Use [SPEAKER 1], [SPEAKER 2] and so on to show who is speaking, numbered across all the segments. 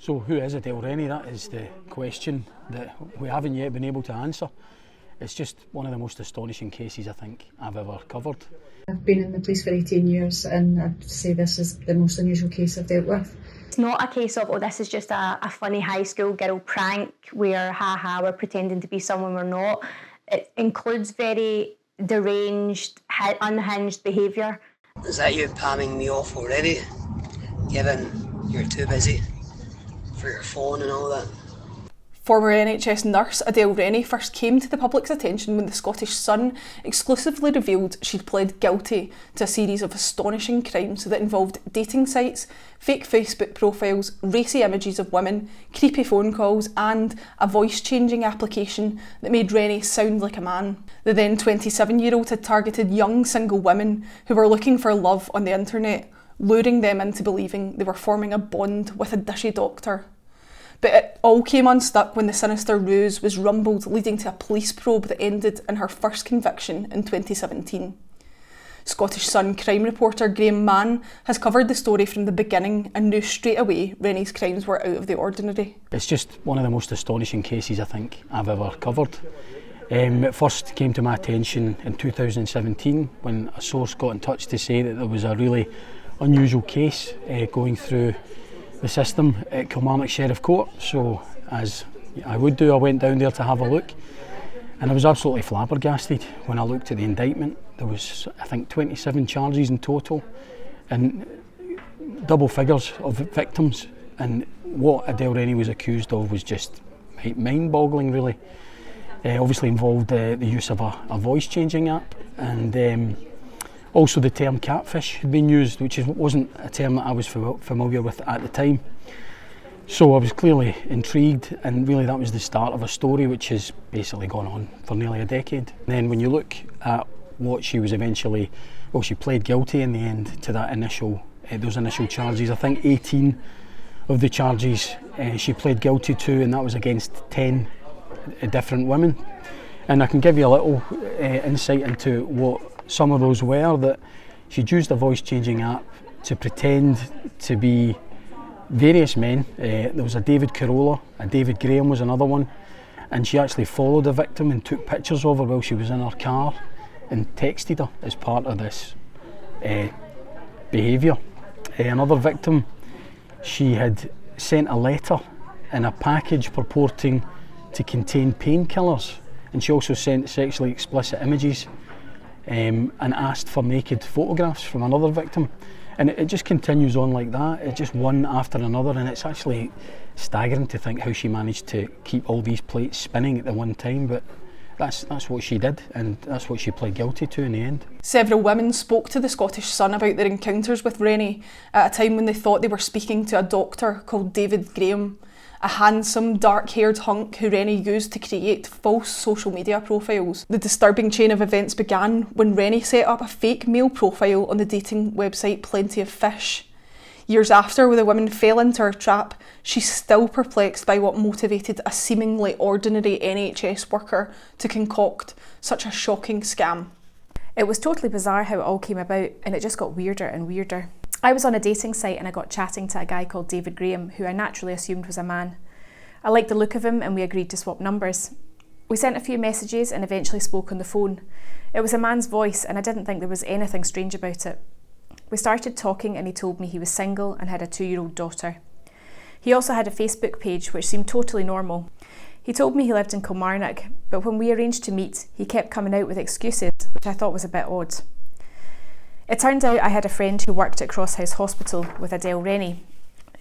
[SPEAKER 1] So who is Adele Rennie? That is the question that we haven't yet been able to answer. It's just one of the most astonishing cases I think I've ever covered.
[SPEAKER 2] I've been in the police for 18 years and I'd say this is the most unusual case I've dealt with.
[SPEAKER 3] It's not a case of, oh, this is just a funny high school girl prank where, ha-ha, we're pretending to be someone we're not. It includes very deranged, unhinged behaviour.
[SPEAKER 4] Is that you palming me off already, given you're too busy for your phone and all that?
[SPEAKER 5] Former NHS nurse Adele Rennie first came to the public's attention when the Scottish Sun exclusively revealed she'd pled guilty to a series of astonishing crimes that involved dating sites, fake Facebook profiles, racy images of women, creepy phone calls and a voice-changing application that made Rennie sound like a man. The then 27-year-old had targeted young single women who were looking for love on the internet, luring them into believing they were forming a bond with a dishy doctor. But it all came unstuck when the sinister ruse was rumbled, leading to a police probe that ended in her first conviction in 2017. Scottish Sun crime reporter Graham Mann has covered the story from the beginning and knew straight away Rennie's crimes were out of the ordinary.
[SPEAKER 1] It's just one of the most astonishing cases I think I've ever covered. It first came to my attention in 2017 when a source got in touch to say that there was a really unusual case going through the system at Kilmarnock Sheriff Court. So as I would do, I went down there to have a look and I was absolutely flabbergasted when I looked at the indictment. There was, I think, 27 charges in total and double figures of victims, and what Adele Rennie was accused of was just mind-boggling really. Obviously involved the use of a voice-changing app, and also the term catfish had been used, which wasn't a term that I was familiar with at the time. So I was clearly intrigued, and really that was the start of a story which has basically gone on for nearly a decade. And then when you look at what she was eventually, well, she pled guilty in the end to that those initial charges. I think 18 of the charges she pled guilty to, and that was against 10 different women. And I can give you a little insight into what some of those were. That she'd used a voice changing app to pretend to be various men. There was a David Carolla, a David Graham was another one, and she actually followed the victim and took pictures of her while she was in her car and texted her as part of this behaviour. Another victim, she had sent a letter in a package purporting to contain painkillers, and she also sent sexually explicit images and asked for naked photographs from another victim. And it just continues on like that. It's just one after another, and it's actually staggering to think how she managed to keep all these plates spinning at the one time. But that's what she did, and that's what she pled guilty to in the end.
[SPEAKER 5] Several women spoke to the Scottish Sun about their encounters with Rennie at a time when they thought they were speaking to a doctor called David Graham, a handsome, dark-haired hunk who Rennie used to create false social media profiles. The disturbing chain of events began when Rennie set up a fake male profile on the dating website Plenty of Fish. Years after, when the woman fell into her trap, she's still perplexed by what motivated a seemingly ordinary NHS worker to concoct such a shocking scam.
[SPEAKER 6] It was totally bizarre how it all came about, and it just got weirder and weirder. I was on a dating site and I got chatting to a guy called David Graham, who I naturally assumed was a man. I liked the look of him and we agreed to swap numbers. We sent a few messages and eventually spoke on the phone. It was a man's voice and I didn't think there was anything strange about it. We started talking and he told me he was single and had a 2-year-old daughter. He also had a Facebook page which seemed totally normal. He told me he lived in Kilmarnock, but when we arranged to meet, he kept coming out with excuses, which I thought was a bit odd. It turned out I had a friend who worked at Crosshouse Hospital with Adele Rennie.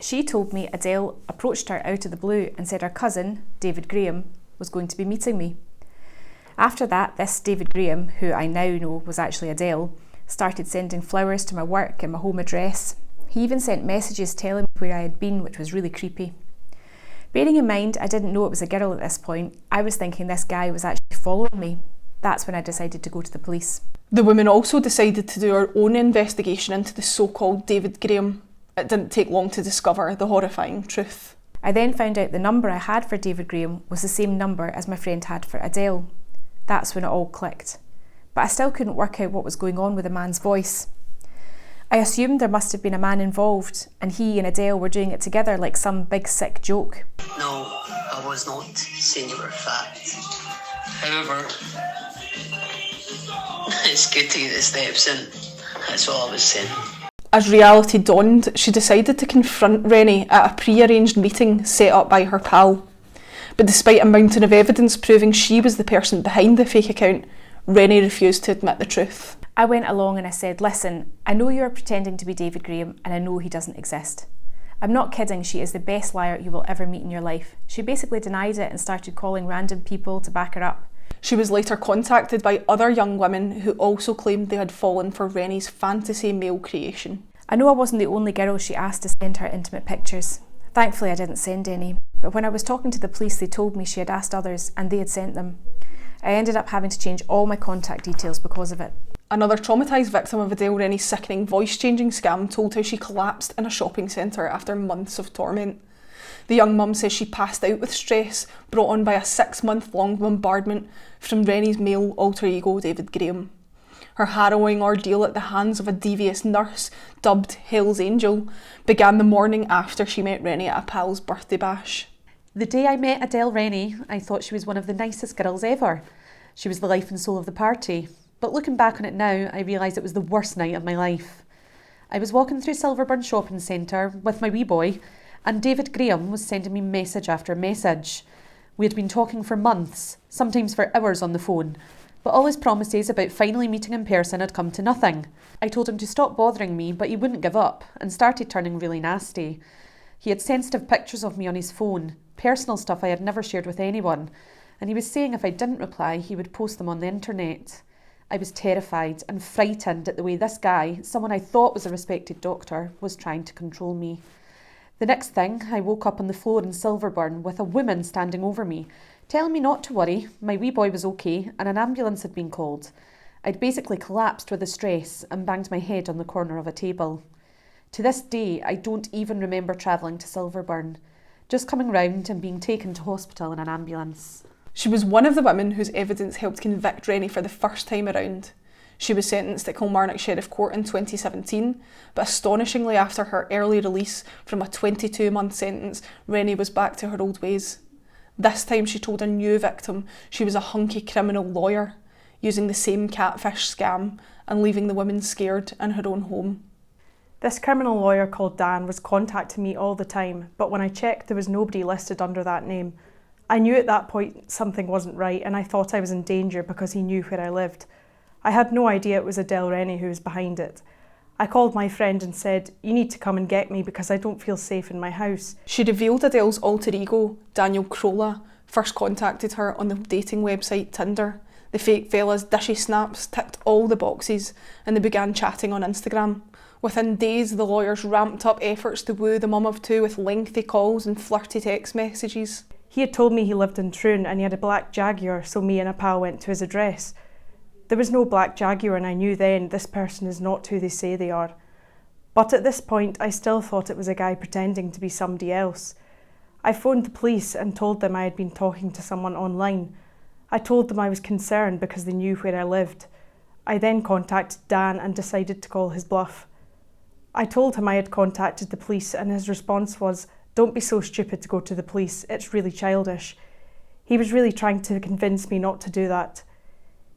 [SPEAKER 6] She told me Adele approached her out of the blue and said her cousin, David Graham, was going to be meeting me. After that, this David Graham, who I now know was actually Adele, started sending flowers to my work and my home address. He even sent messages telling me where I had been, which was really creepy. Bearing in mind I didn't know it was a girl at this point, I was thinking this guy was actually following me. That's when I decided to go to the police.
[SPEAKER 5] The woman also decided to do her own investigation into the so-called David Graham. It didn't take long to discover the horrifying truth.
[SPEAKER 6] I then found out the number I had for David Graham was the same number as my friend had for Adele. That's when it all clicked. But I still couldn't work out what was going on with the man's voice. I assumed there must have been a man involved and he and Adele were doing it together like some big sick joke.
[SPEAKER 4] No, I was not saying you were fat. However, it's good to get the steps in. That's all I was saying.
[SPEAKER 5] As reality dawned, she decided to confront Rennie at a pre-arranged meeting set up by her pal. But despite a mountain of evidence proving she was the person behind the fake account, Rennie refused to admit the truth.
[SPEAKER 6] I went along and I said, listen, I know you're pretending to be David Graham and I know he doesn't exist. I'm not kidding, she is the best liar you will ever meet in your life. She basically denied it and started calling random people to back her up.
[SPEAKER 5] She was later contacted by other young women who also claimed they had fallen for Rennie's fantasy male creation.
[SPEAKER 6] I know I wasn't the only girl she asked to send her intimate pictures. Thankfully I didn't send any, but when I was talking to the police they told me she had asked others and they had sent them. I ended up having to change all my contact details because of it.
[SPEAKER 5] Another traumatised victim of Adele Rennie's sickening voice-changing scam told how she collapsed in a shopping centre after months of torment. The young mum says she passed out with stress brought on by a 6-month-long bombardment from Rennie's male alter ego David Graham. Her harrowing ordeal at the hands of a devious nurse, dubbed Hell's Angel, began the morning after she met Rennie at a pal's birthday bash.
[SPEAKER 7] The day I met Adele Rennie, I thought she was one of the nicest girls ever. She was the life and soul of the party. But looking back on it now, I realise it was the worst night of my life. I was walking through Silverburn Shopping Centre with my wee boy, and David Graham was sending me message after message. We had been talking for months, sometimes for hours on the phone, but all his promises about finally meeting in person had come to nothing. I told him to stop bothering me, but he wouldn't give up, and started turning really nasty. He had sensitive pictures of me on his phone, personal stuff I had never shared with anyone, and he was saying if I didn't reply, he would post them on the internet. I was terrified and frightened at the way this guy, someone I thought was a respected doctor, was trying to control me. The next thing, I woke up on the floor in Silverburn with a woman standing over me, telling me not to worry, my wee boy was okay and an ambulance had been called. I'd basically collapsed with the stress and banged my head on the corner of a table. To this day, I don't even remember travelling to Silverburn, just coming round and being taken to hospital in an ambulance.
[SPEAKER 5] She was one of the women whose evidence helped convict Rennie for the first time around. She was sentenced at Kilmarnock Sheriff Court in 2017, but astonishingly after her early release from a 22-month sentence, Rennie was back to her old ways. This time she told a new victim she was a hunky criminal lawyer, using the same catfish scam and leaving the woman scared in her own home.
[SPEAKER 8] This criminal lawyer called Dan was contacting me all the time, but when I checked there was nobody listed under that name. I knew at that point something wasn't right and I thought I was in danger because he knew where I lived. I had no idea it was Adele Rennie who was behind it. I called my friend and said, "You need to come and get me because I don't feel safe in my house."
[SPEAKER 5] She revealed Adele's alter ego, Daniel Crolla, first contacted her on the dating website Tinder. The fake fella's dishy snaps ticked all the boxes and they began chatting on Instagram. Within days, the lawyers ramped up efforts to woo the mum of two with lengthy calls and flirty text messages.
[SPEAKER 8] He had told me he lived in Troon and he had a black Jaguar, so me and a pal went to his address. There was no black Jaguar and I knew then this person is not who they say they are. But at this point I still thought it was a guy pretending to be somebody else. I phoned the police and told them I had been talking to someone online. I told them I was concerned because they knew where I lived. I then contacted Dan and decided to call his bluff. I told him I had contacted the police and his response was, "Don't be so stupid to go to the police, it's really childish." He was really trying to convince me not to do that.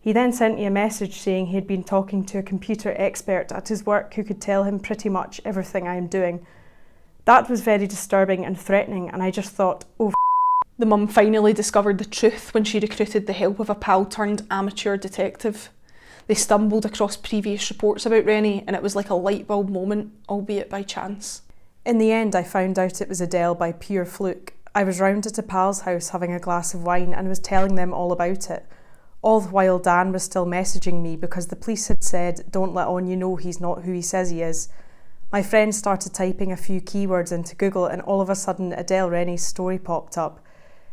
[SPEAKER 8] He then sent me a message saying he had been talking to a computer expert at his work who could tell him pretty much everything I am doing. That was very disturbing and threatening and I just thought, oh
[SPEAKER 5] The mum finally discovered the truth when she recruited the help of a pal turned amateur detective. They stumbled across previous reports about Rennie and it was like a light bulb moment, albeit by chance.
[SPEAKER 8] In the end I found out it was Adele by pure fluke. I was round at a pal's house having a glass of wine and was telling them all about it. All the while Dan was still messaging me because the police had said, "Don't let on you know he's not who he says he is." My friend started typing a few keywords into Google and all of a sudden Adele Rennie's story popped up.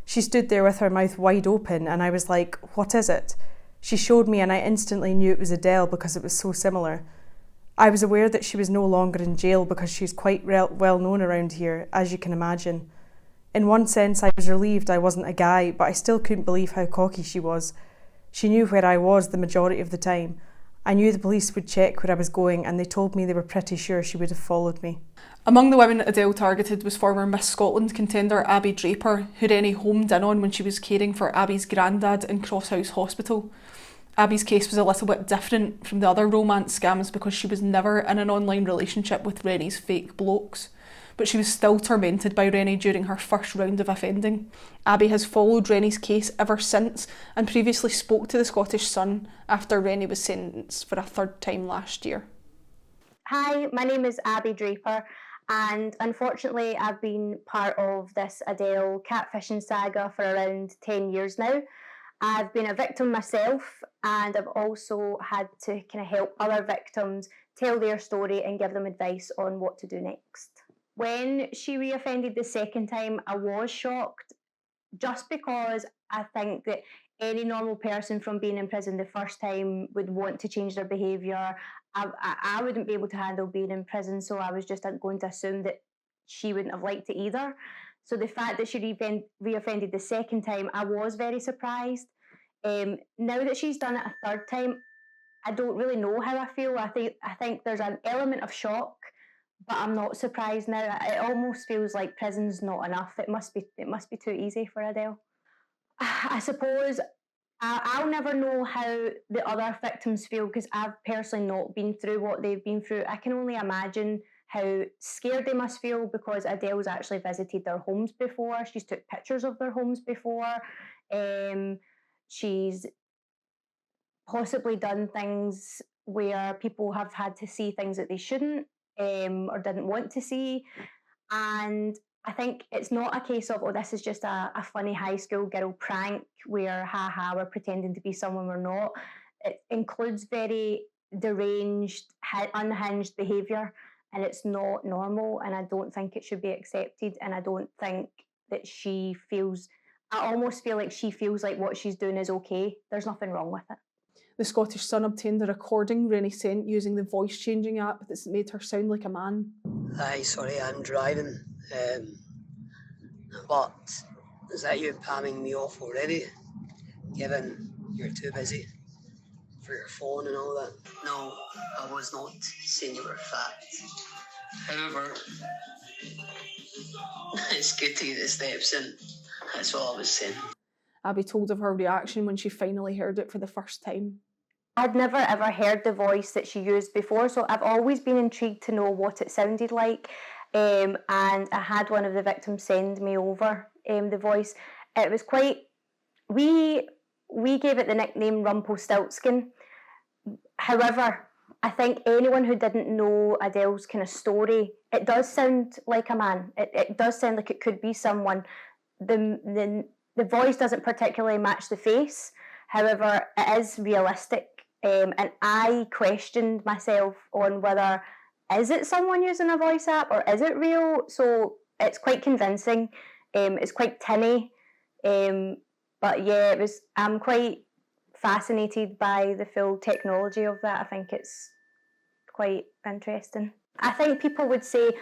[SPEAKER 8] She stood there with her mouth wide open and I was like, "What is it?" She showed me and I instantly knew it was Adele because it was so similar. I was aware that she was no longer in jail because she's quite well known around here, as you can imagine. In one sense I was relieved I wasn't a guy, but I still couldn't believe how cocky she was. She knew where I was the majority of the time. I knew the police would check where I was going and they told me they were pretty sure she would have followed me.
[SPEAKER 5] Among the women Adele targeted was former Miss Scotland contender Abby Draper, who Rennie homed in on when she was caring for Abby's granddad in Crosshouse Hospital. Abby's case was a little bit different from the other romance scams because she was never in an online relationship with Rennie's fake blokes, but she was still tormented by Rennie during her first round of offending. Abby has followed Rennie's case ever since and previously spoke to the Scottish Sun after Rennie was sentenced for a third time last year.
[SPEAKER 3] Hi, my name is Abby Draper, and unfortunately I've been part of this Adele catfishing saga for around 10 years now. I've been a victim myself, and I've also had to kind of help other victims tell their story and give them advice on what to do next. When she reoffended the second time, I was shocked, just because I think that any normal person from being in prison the first time would want to change their behaviour. I wouldn't be able to handle being in prison, so I was just going to assume that she wouldn't have liked it either. So the fact that she reoffended the second time, I was very surprised. Now that she's done it a third time, I don't really know how I feel. I think there's an element of shock, but I'm not surprised now. It almost feels like prison's not enough. It must be too easy for Adele. I suppose I'll never know how the other victims feel because I've personally not been through what they've been through. I can only imagine how scared they must feel because Adele's actually visited their homes before. She's took pictures of their homes before. She's possibly done things where people have had to see things that they shouldn't or didn't want to see. And I think it's not a case of, oh, this is just a funny high school girl prank where, we're pretending to be someone we're not. It includes very deranged, unhinged behaviour, and it's not normal, and I don't think it should be accepted, and I don't think that I almost feel like she feels like what she's doing is okay. There's nothing wrong with it.
[SPEAKER 5] The Scottish Sun obtained a recording Rennie sent using the voice-changing app that's made her sound like a man.
[SPEAKER 4] Aye, sorry, I'm driving. But is that you palming me off already? Given you're too busy for your phone and all that? No, I was not saying you were fat. However, it's good to get the steps in. That's all I was saying.
[SPEAKER 5] Abby told of her reaction when she finally heard it for the first time.
[SPEAKER 3] I'd never ever heard the voice that she used before, so I've always been intrigued to know what it sounded like. And I had one of the victims send me over the voice. It was quite... We gave it the nickname Rumpelstiltskin. However, I think anyone who didn't know Adele's kind of story, it does sound like a man. It does sound like it could be someone. The voice doesn't particularly match the face. However, it is realistic. And I questioned myself on whether, is it someone using a voice app or is it real? So it's quite convincing. It's quite tinny. But yeah, I'm quite fascinated by the full technology of that. I think it's quite interesting. I think people would say,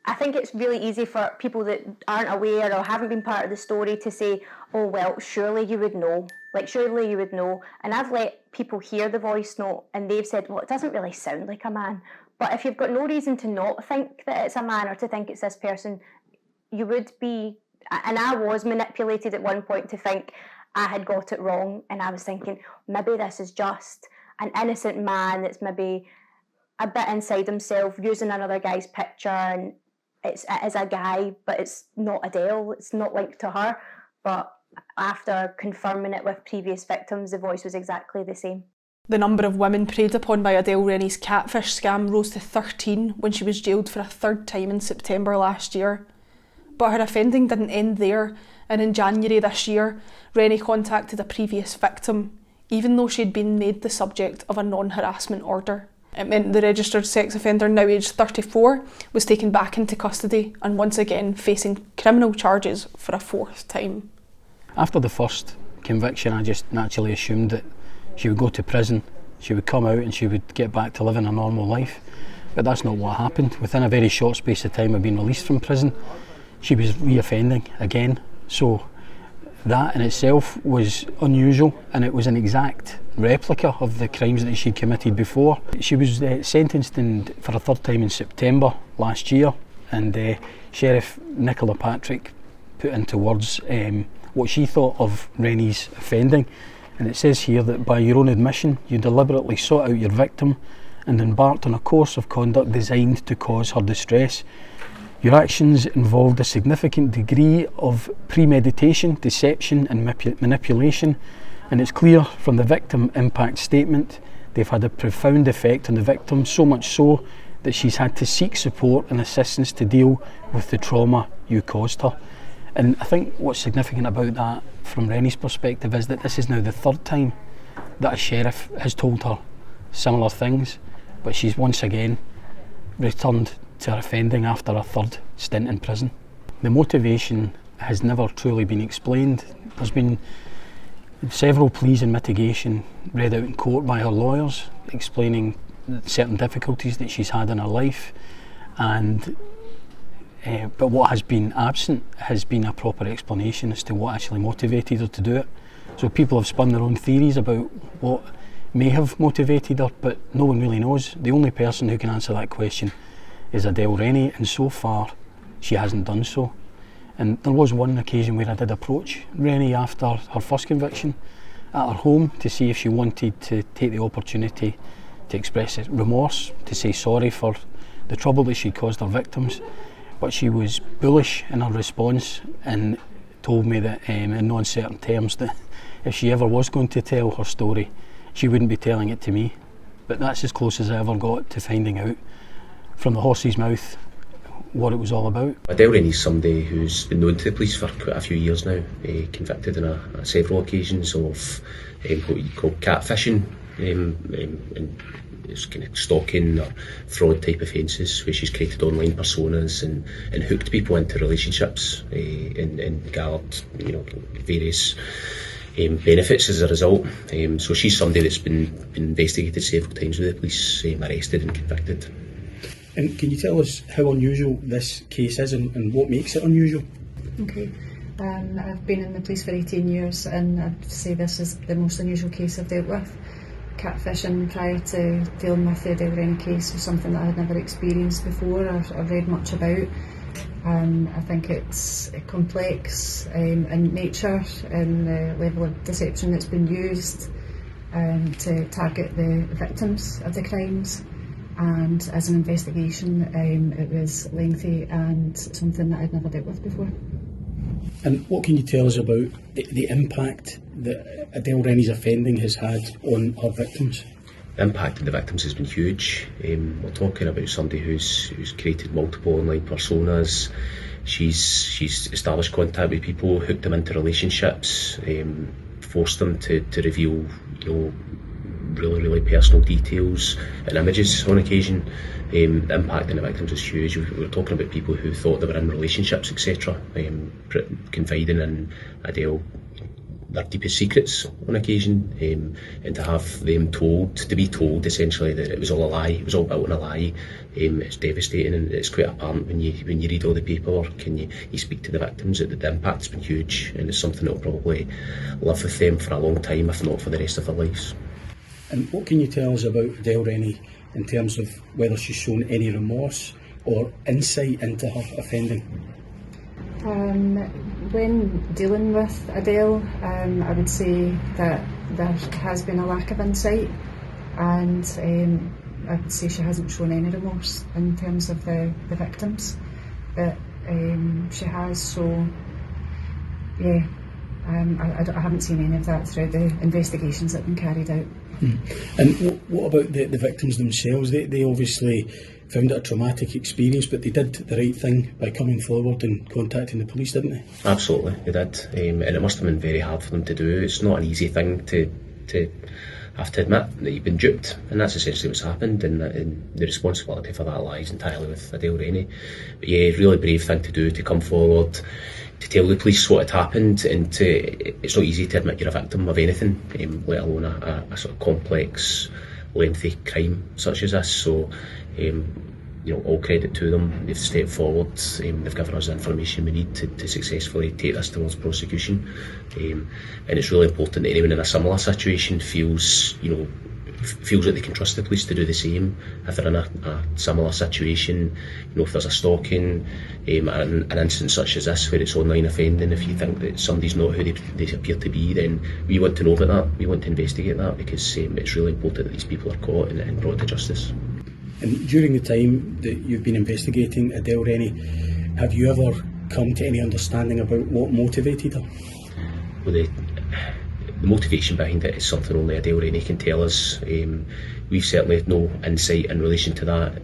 [SPEAKER 3] I think it's really easy for people that aren't aware or haven't been part of the story to say, oh, well, surely you would know. Like, surely you would know. And I've let people hear the voice note and they've said, well, it doesn't really sound like a man. But if you've got no reason to not think that it's a man or to think it's this person, you would be... And I was manipulated at one point to think I had got it wrong. And I was thinking, maybe this is just an innocent man that's maybe a bit inside himself using another guy's picture, and it is a guy, but it's not Adele, it's not linked to her. But after confirming it with previous victims, the voice was exactly the same.
[SPEAKER 5] The number of women preyed upon by Adele Rennie's catfish scam rose to 13 when she was jailed for a third time in September last year. But her offending didn't end there, and in January this year, Rennie contacted a previous victim, even though she had been made the subject of a non-harassment order. It meant the registered sex offender, now aged 34, was taken back into custody and once again facing criminal charges for a fourth time.
[SPEAKER 1] After the first conviction, I just naturally assumed that she would go to prison, she would come out and she would get back to living a normal life. But that's not what happened. Within a very short space of time of being released from prison, she was reoffending again. So That in itself was unusual, and it was an exact replica of the crimes that she'd committed before. She was sentenced for a third time in September last year, and Sheriff Nicola Patrick put into words what she thought of Rennie's offending. And it says here that by your own admission, you deliberately sought out your victim and embarked on a course of conduct designed to cause her distress. Your actions involved a significant degree of premeditation, deception and manipulation, and it's clear from the victim impact statement they've had a profound effect on the victim, so much so that she's had to seek support and assistance to deal with the trauma you caused her. And I think what's significant about that from Rennie's perspective is that this is now the third time that a sheriff has told her similar things, but she's once again returned to her offending after a third stint in prison. The motivation has never truly been explained. There's been several pleas in mitigation read out in court by her lawyers explaining certain difficulties that she's had in her life, and but what has been absent has been a proper explanation as to what actually motivated her to do it. So people have spun their own theories about what may have motivated her, but no one really knows. The only person who can answer that question is Adele Rennie, and so far she hasn't done so. And there was one occasion where I did approach Rennie after her first conviction at her home to see if she wanted to take the opportunity to express remorse, to say sorry for the trouble that she'd caused her victims. But she was bullish in her response and told me that in no uncertain terms that if she ever was going to tell her story, she wouldn't be telling it to me. But that's as close as I ever got to finding out from the horse's mouth what it was all about.
[SPEAKER 9] Adele Rennie's somebody who's been known to the police for quite a few years now, convicted on several occasions of what you call catfishing, and it's kind of stalking or fraud type offences, where she's created online personas and hooked people into relationships and gathered various benefits as a result. So she's somebody that's been investigated several times with the police, arrested and convicted.
[SPEAKER 1] And can you tell us how unusual this case is and what makes it unusual?
[SPEAKER 2] Okay. I've been in the police for 18 years, and I'd say this is the most unusual case I've dealt with. Catfishing prior to dealing with the Adele Rennie case was something that I had never experienced before or read much about. I think it's complex in nature and the level of deception that's been used to target the victims of the crimes. And as an investigation, it was lengthy and something that I'd never dealt with before.
[SPEAKER 1] And what can you tell us about the impact that Adele Rennie's offending has had on her victims?
[SPEAKER 9] The impact on the victims has been huge. We're talking about somebody who's created multiple online personas. She's established contact with people, hooked them into relationships, forced them to reveal really personal details and images on occasion. The impact on the victims is huge. We're talking about people who thought they were in relationships, etc., confiding in Adele their deepest secrets on occasion, and to have them to be told essentially that it was all a lie, it was all built on a lie. It's devastating, and it's quite apparent when you read all the paperwork and you speak to the victims that the impact's been huge, and it's something that will probably live with them for a long time, if not for the rest of their lives.
[SPEAKER 1] And what can you tell us about Adele Rennie in terms of whether she's shown any remorse or insight into her offending?
[SPEAKER 2] When dealing with Adele, I would say that there has been a lack of insight, and I would say she hasn't shown any remorse in terms of the victims, but she has, so yeah. I haven't seen any of that through the investigations that have been carried out.
[SPEAKER 1] And what about the victims themselves? They obviously found it a traumatic experience, but they did the right thing by coming forward and contacting the police, didn't they?
[SPEAKER 9] Absolutely, they did, and it must have been very hard for them to do. It's not an easy thing to have to admit that you've been duped, and that's essentially what's happened, and the responsibility for that lies entirely with Adele Rennie. But yeah, really brave thing to do, to come forward, to tell the police what had happened, and it's not easy to admit you're a victim of anything, let alone a sort of complex, lengthy crime such as this. So all credit to them. They've stepped forward. They've given us the information we need to successfully take this towards prosecution. And it's really important that anyone in a similar situation feels that they can trust the police to do the same if they're in a similar situation. If there's a stalking, an incident such as this where it's online offending, if you think that somebody's not who they appear to be, then we want to know about that. We want to investigate that, because it's really important that these people are caught and brought to justice.
[SPEAKER 1] And during the time that you've been investigating Adele Rennie, have you ever come to any understanding about what motivated her?
[SPEAKER 9] Well, the motivation behind it is something only Adele Rennie can tell us. We've certainly had no insight in relation to that.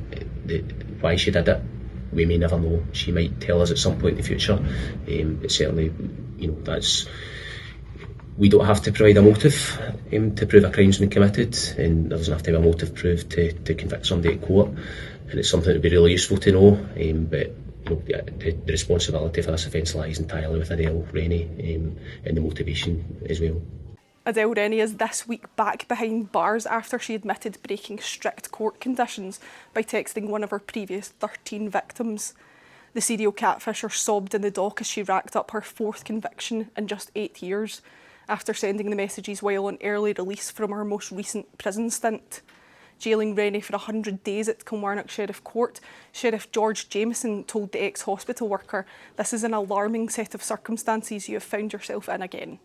[SPEAKER 9] Why she did it, we may never know. She might tell us at some point in the future. But certainly, we don't have to provide a motive to prove a crime's been committed, and there doesn't have to be a motive proved to convict somebody at court. And it's something that would be really useful to know. But the responsibility for this offence lies entirely with Adele Rennie, and the motivation as well.
[SPEAKER 5] Adele Rennie is this week back behind bars after she admitted breaking strict court conditions by texting one of her previous 13 victims. The serial catfisher sobbed in the dock as she racked up her 4th conviction in just 8 years, after sending the messages while on early release from her most recent prison stint. Jailing Rennie for 100 days at Kilmarnock Sheriff Court, Sheriff George Jameson told the ex-hospital worker, "This is an alarming set of circumstances you have found yourself in again."